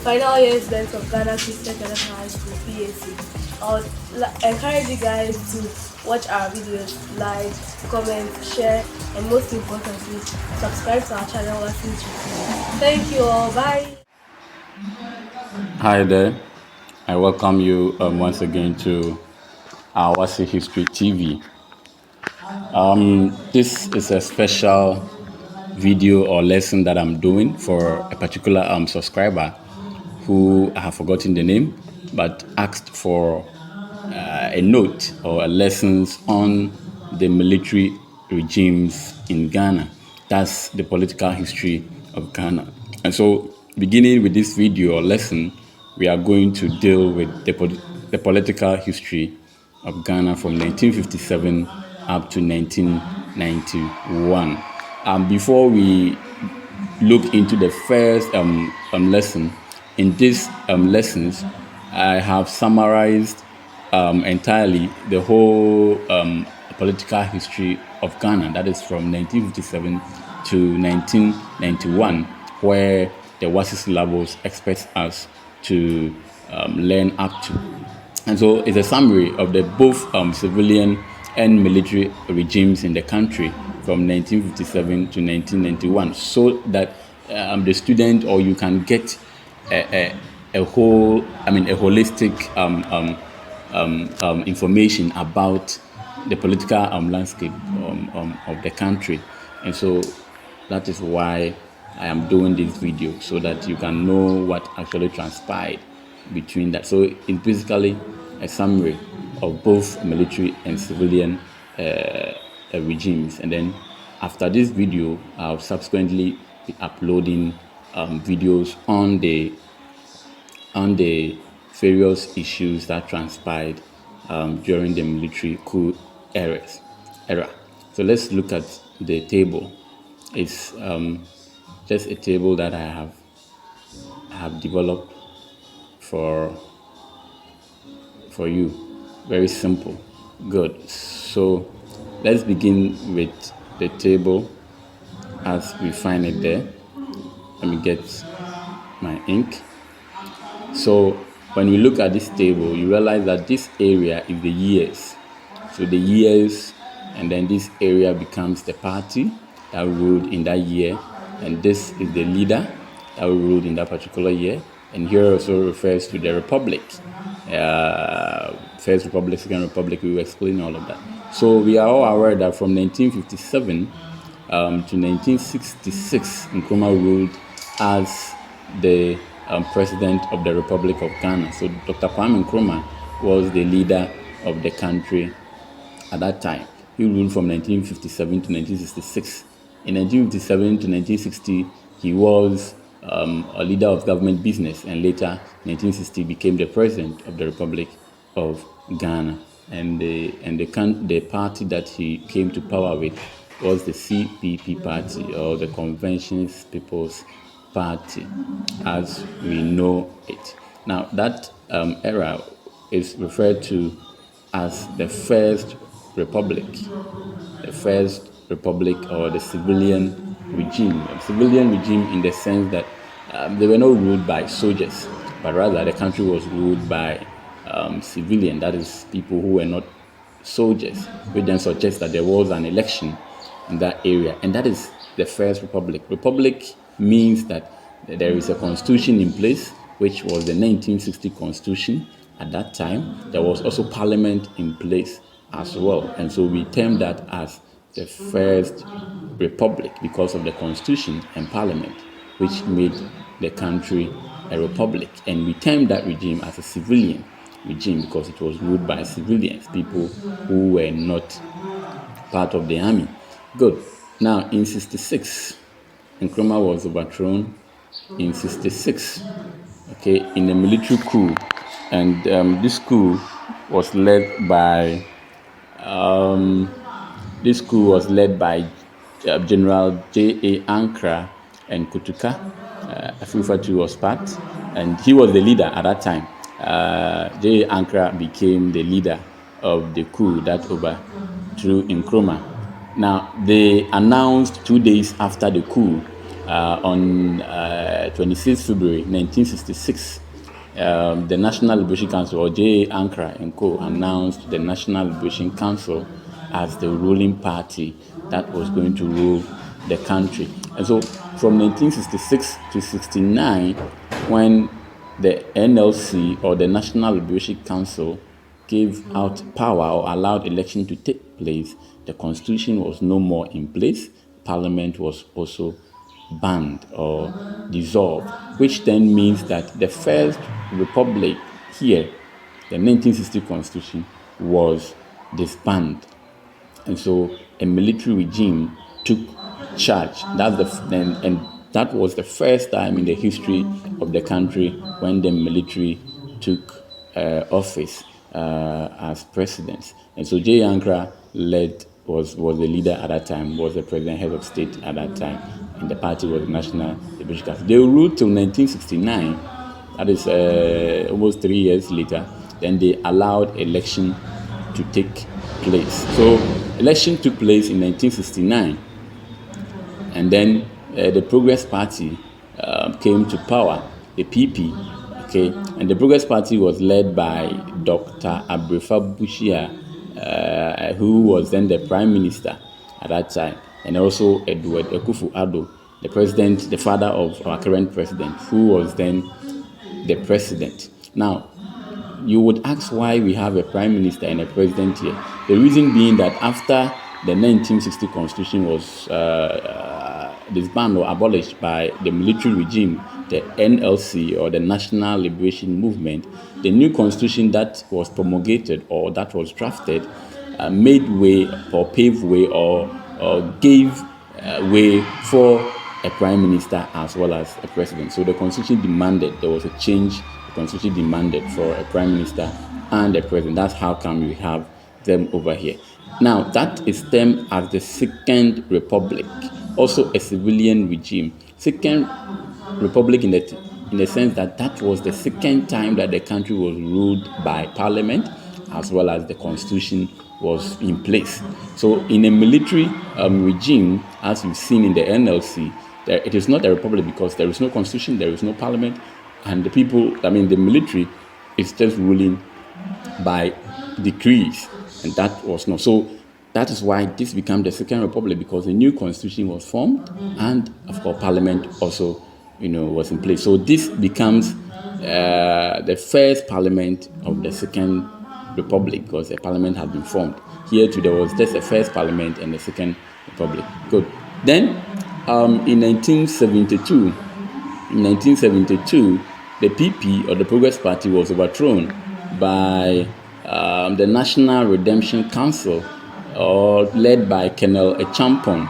final year students of Ghana Christian International High School (PAC). I would encourage you guys to watch our videos, like, comment, share, and most importantly, subscribe to our channel WASSCE History TV. Thank you all. Bye. Hi there. I welcome you once again to our WASSCE History TV. This is a special video or lesson that I'm doing for a particular subscriber who I have forgotten the name, but asked for a note or a lessons on the military regimes in Ghana. That's the political history of Ghana. And so, beginning with this video or lesson, we are going to deal with the political history of Ghana from 1957 up to 1991. Before we look into the first lesson, in these lessons, I have summarized entirely the whole political history of Ghana. That is from 1957 to 1991, where the WASSCE syllabus expects us to learn up to. And so it's a summary of the both civilian and military regimes in the country from 1957 to 1991, so that the student or you can get a holistic information about the political landscape of the country. And so that is why I am doing this video, so that you can know what actually transpired between that. So it's basically a summary of both military and civilian regimes. And then after this video, I'll subsequently be uploading videos on the various issues that transpired during the military coup era. So let's look at the table. It's just a table that I have developed for you. Very simple. Good. So let's begin with the table as we find it there. Let me get my ink. So when you look at this table, you realize that this area is the years. So the years, and then this area becomes the party that ruled in that year, and this is the leader that ruled in that particular year. And here also refers to the republic. First Republic, Second Republic, we will explain all of that. So we are all aware that from 1957 to 1966, Nkrumah ruled as the president of the Republic of Ghana. So Dr. Kwame Nkrumah was the leader of the country at that time. He ruled from 1957 to 1966. In 1957 to 1960, he was a leader of government business, and later, 1960, became the president of the Republic of Ghana. And the party that he came to power with was the CPP party, or the Conventionist People's Party, as we know it. Now, that era is referred to as the First Republic. The First Republic, or the civilian regime. A civilian regime in the sense that they were not ruled by soldiers, but rather the country was ruled by civilian, that is, people who were not soldiers, which then suggests that there was an election in that area. And that is the First Republic. Republic means that there is a constitution in place, which was the 1960 constitution. At that time, there was also parliament in place as well. And so we term that as the First Republic because of the constitution and parliament, which made the country a republic. And we term that regime as a civilian regime because it was ruled by civilians, people who were not part of the army. Good. Now, in 66, Nkrumah was overthrown in 66, okay, in a military coup. And this coup was led by General J.A. Ankara and Kutuka. Afufatu was part, and he was the leader at that time. J.A. Ankara became the leader of the coup that overthrew Nkrumah. Now, they announced 2 days after the coup On 26 February 1966, the National Liberation Council, or J.A. Ankara and Co., announced the National Liberation Council as the ruling party that was going to rule the country. And so from 1966 to 69, when the NLC, or the National Liberation Council, gave out power or allowed election to take place, the constitution was no more in place. Parliament was also banned or dissolved, which then means that the first republic here, the 1960 constitution, was disbanded. And so a military regime took charge. And that was the first time in the history of the country when the military took office as president. And so J. Ankara was the leader at that time, was the president, head of state at that time, and the party was the National Liberation Council. They ruled till 1969. That is almost 3 years later. Then they allowed election to take place. So election took place in 1969, and then the Progress Party came to power, the PP. Okay, and the Progress Party was led by Dr. Abrefa Bushia, who was then the Prime Minister at that time, and also Edward Akufo-Addo, the president, the father of our current president, who was then the president. Now, you would ask why we have a prime minister and a president here. The reason being that after the 1960 constitution was disbanded or abolished by the military regime, the NLC, or the National Liberation Movement, the new constitution that was promulgated or that was drafted made way or paved way or gave way for a prime minister as well as a president. So the constitution demanded, there was a change. The constitution demanded for a prime minister and a president. That's how come we have them over here. Now, that is termed as the Second Republic, also a civilian regime. Second Republic in the sense that that was the second time that the country was ruled by parliament, as well as the constitution was in place. So in a military regime, as you've seen in the NLC, it is not a republic because there is no constitution, there is no parliament, and the people, the military is just ruling by decrees, and that was not. So that is why this became the Second Republic, because a new constitution was formed, and of course parliament also, was in place. So this becomes the first parliament of the Second Republic, because a parliament had been formed. Here too, there was just a first parliament and the Second Republic. Good. Then in 1972, the PP, or the Progress Party, was overthrown by the National Redemption Council, led by Colonel Echampon,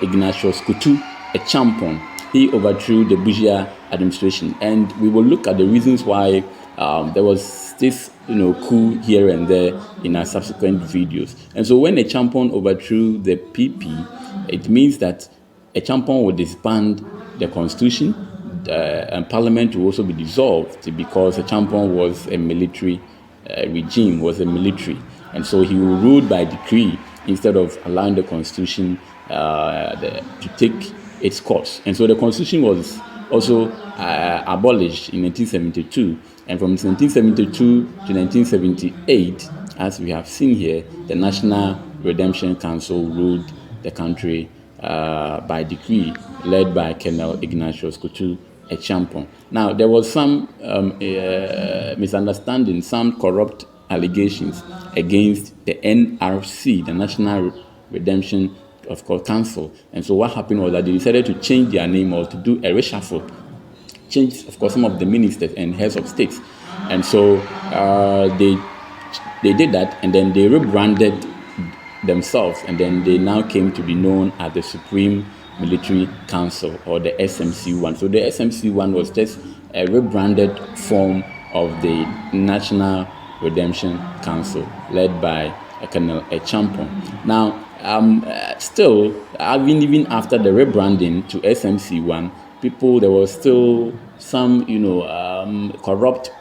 Ignatius Kutu Echampon. He overthrew the Bushia administration, and we will look at the reasons why there was this coup here and there in our subsequent videos. And so when Echampon overthrew the PP, it means that Echampon would disband the constitution, and parliament will also be dissolved, because Echampon was a military regime, was a military, and so he will rule by decree instead of allowing the constitution to take its course. And so the constitution was also abolished in 1972, and from 1972 to 1978, as we have seen here, the National Redemption Council ruled the country by decree, led by Colonel Ignatius Kutu Echampon. Now, there was some misunderstanding, some corrupt allegations against the NRC, the National Redemption Council. And so what happened was that they decided to change their name, or to do a reshuffle, change, of course, some of the ministers and heads of states. And so they did that, and then they rebranded themselves, and then they now came to be known as the Supreme Military Council, or the SMC1. So the SMC1 was just a rebranded form of the National Redemption Council, led by Colonel Echampon. Now, still, even after the rebranding to SMC1, there was still some, corrupt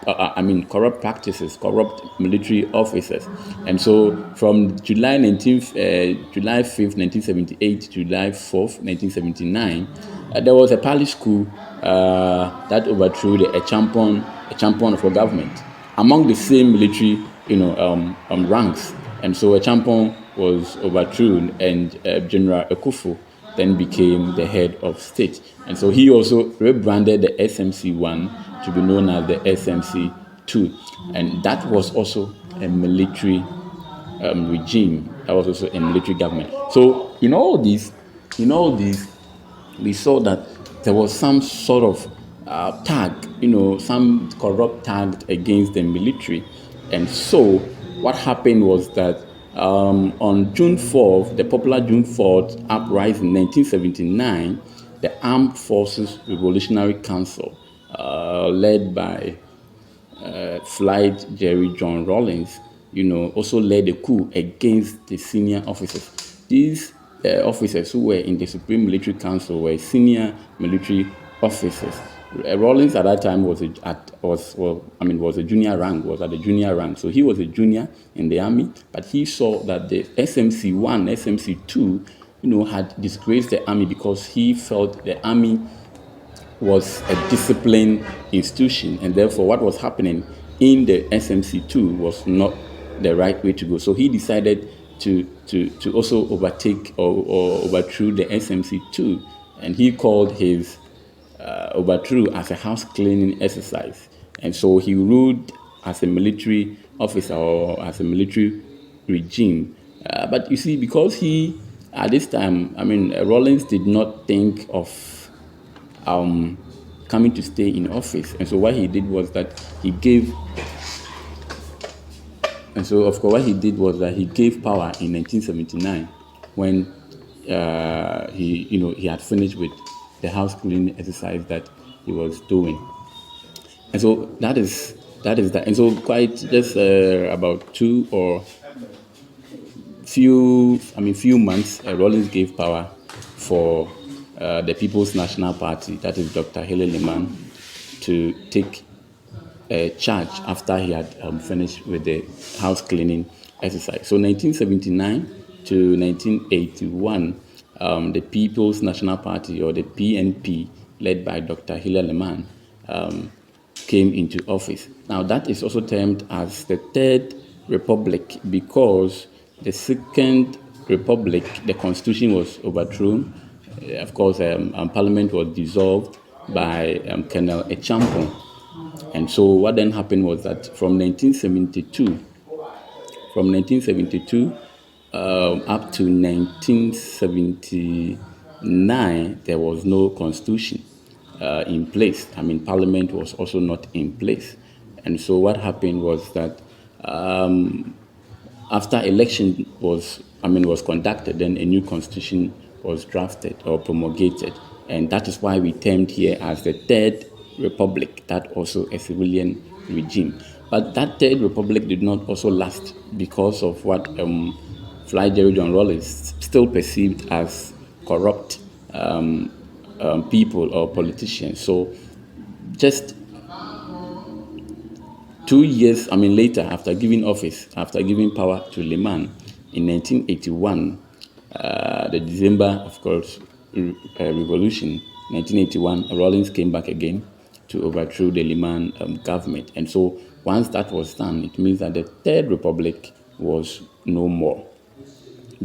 practices, corrupt military officers. And so from July 5th, 1978 to July 4th, 1979, there was a palace coup that overthrew a champion of a government among the same military, ranks. And so a champion was overthrown, and General Ekufu then became the head of state. And so he also rebranded the SMC-1 to be known as the SMC-2. And that was also a military regime. That was also a military government. So in all these, we saw that there was some sort of tag, some corrupt tag against the military. And so what happened was that on June 4th, the popular June 4th uprising in 1979, the Armed Forces Revolutionary Council, led by Flight Jerry John Rawlings, also led a coup against the senior officers. These officers who were in the Supreme Military Council were senior military officers. Rawlings at that time was at the junior rank, so he was a junior in the army. But he saw that the SMC-1, SMC-2, had disgraced the army because he felt the army was a disciplined institution, and therefore what was happening in the SMC-2 was not the right way to go. So he decided to also overtake or overthrow the SMC-2, and he called his overthrow as a house cleaning exercise. And so he ruled as a military officer or as a military regime. But you see, because he, at this time, Rawlings did not think of coming to stay in office. And so what he did was that he gave power in 1979 when he had finished with the house cleaning exercise that he was doing. And so that is that. And so quite just about few months, Rawlings gave power for the People's National Party, that is Dr. Hilary Liman, to take charge after he had finished with the house cleaning exercise. So 1979 to 1981, the People's National Party, or the PNP, led by Dr. Hilary Liman, came into office. Now that is also termed as the Third Republic because the Second Republic, the constitution was overthrown. Of course, Parliament was dissolved by Colonel Echampong. And so what then happened was that from 1972 up to 1979, there was no constitution in place. Parliament was also not in place. And so what happened was that after election was conducted, then a new constitution was drafted or promulgated. And that is why we termed here as the Third Republic, that also a civilian regime. But that Third Republic did not also last because of what Fly Jerry John Rawlings still perceived as corrupt people or politicians. So just 2 years later, after giving power to Liman in 1981, the December, of course, revolution, 1981, Rawlings came back again to overthrow the Liman government. And so once that was done, it means that the Third Republic was no more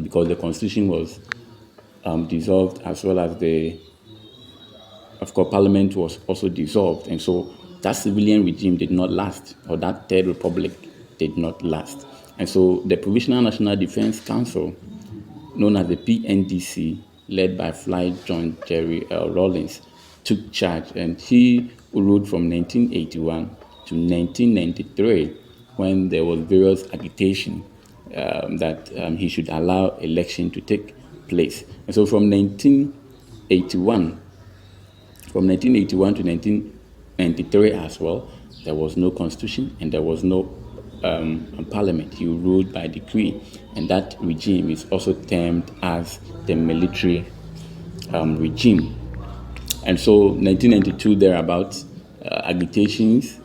because the constitution was dissolved, as well as Parliament was also dissolved. And so that civilian regime did not last, or that Third Republic did not last. And so the Provisional National Defense Council, known as the PNDC, led by Fly John Jerry Rawlings, took charge, and he ruled from 1981 to 1993, when there was various agitation that he should allow election to take place. And so from 1981 to 1993 as well, there was no constitution and there was no parliament. He ruled by decree, and that regime is also termed as the military regime. And so 1992 thereabouts, agitations,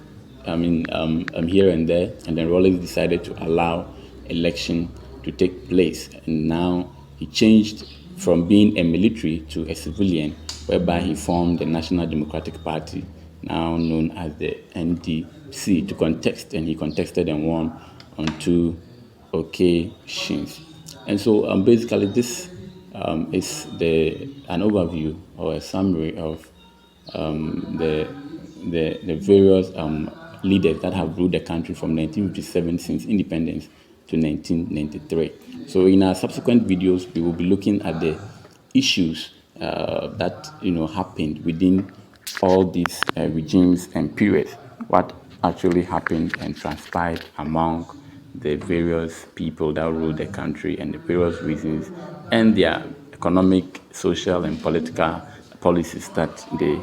here and there, and then Rawlings decided to allow election to take place. And now he changed from being a military to a civilian, whereby he formed the National Democratic Party, now known as the NDC, to contest, and he contested and won on 2 occasions. And so basically this is an overview or a summary of the various leaders that have ruled the country from 1957 since independence to 1993. So in our subsequent videos, we will be looking at the issues that happened within all these regimes and periods. What actually happened and transpired among the various people that ruled the country and the various reasons and their economic, social, and political policies that they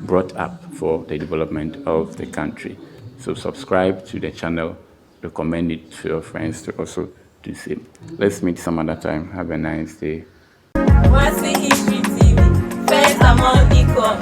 brought up for the development of the country. So subscribe to the channel, recommend it to your friends to also do the same. Let's meet some other time. Have a nice day. WASSCE History TV, first among equal.